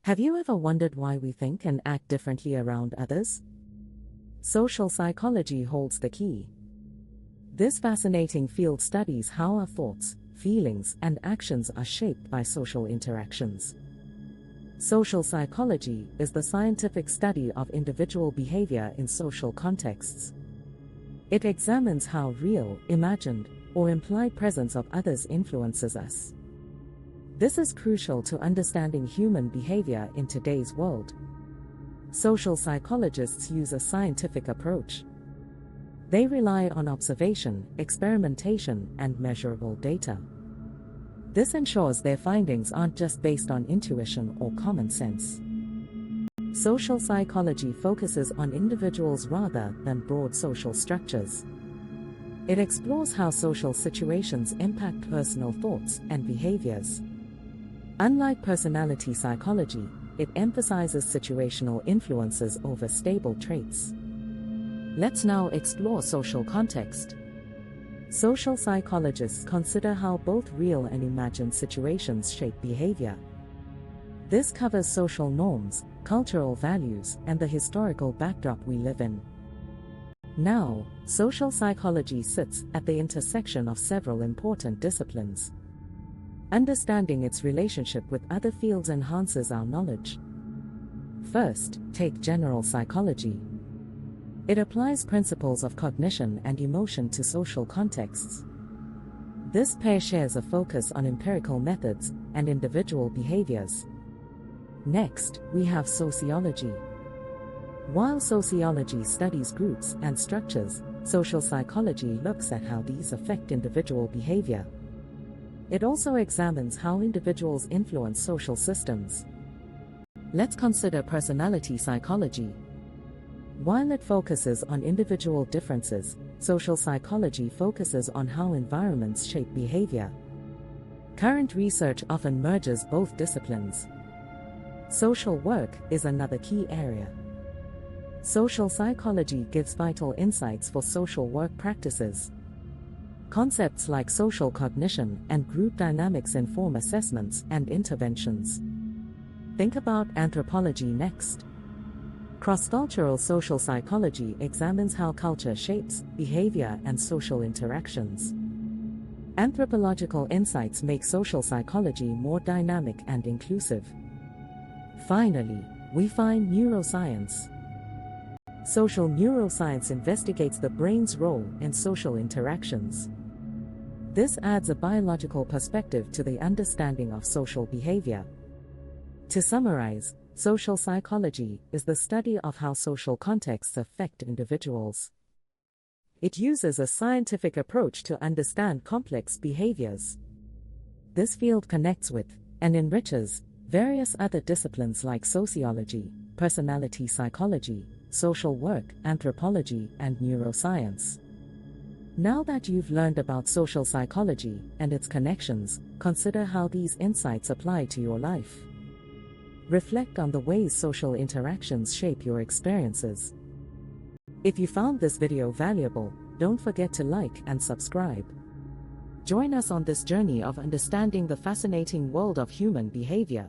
Have you ever wondered why we think and act differently around others? Social psychology holds the key. This fascinating field studies how our thoughts, feelings, and actions are shaped by social interactions. Social psychology is the scientific study of individual behavior in social contexts. It examines how real, imagined, or implied presence of others influences us. This is crucial to understanding human behavior in today's world. Social psychologists use a scientific approach. They rely on observation, experimentation, and measurable data. This ensures their findings aren't just based on intuition or common sense. Social psychology focuses on individuals rather than broad social structures. It explores how social situations impact personal thoughts and behaviors. Unlike personality psychology, it emphasizes situational influences over stable traits. Let's now explore social context. Social psychologists consider how both real and imagined situations shape behavior. This covers social norms, cultural values, and the historical backdrop we live in. Now, social psychology sits at the intersection of several important disciplines. Understanding its relationship with other fields enhances our knowledge. First, take general psychology. It applies principles of cognition and emotion to social contexts. This pair shares a focus on empirical methods and individual behaviors. Next, we have sociology. While sociology studies groups and structures, social psychology looks at how these affect individual behavior. It also examines how individuals influence social systems. Let's consider personality psychology. While it focuses on individual differences, social psychology focuses on how environments shape behavior. Current research often merges both disciplines. Social work is another key area. Social psychology gives vital insights for social work practices. Concepts like social cognition and group dynamics inform assessments and interventions. Think about anthropology next. Cross-cultural social psychology examines how culture shapes behavior and social interactions. Anthropological insights make social psychology more dynamic and inclusive. Finally, we find neuroscience. Social neuroscience investigates the brain's role in social interactions. This adds a biological perspective to the understanding of social behavior. To summarize, social psychology is the study of how social contexts affect individuals. It uses a scientific approach to understand complex behaviors. This field connects with and enriches various other disciplines like sociology, personality psychology, social work, anthropology, and neuroscience. Now that you've learned about social psychology and its connections, consider how these insights apply to your life. Reflect on the ways social interactions shape your experiences. If you found this video valuable, don't forget to like and subscribe. Join us on this journey of understanding the fascinating world of human behavior.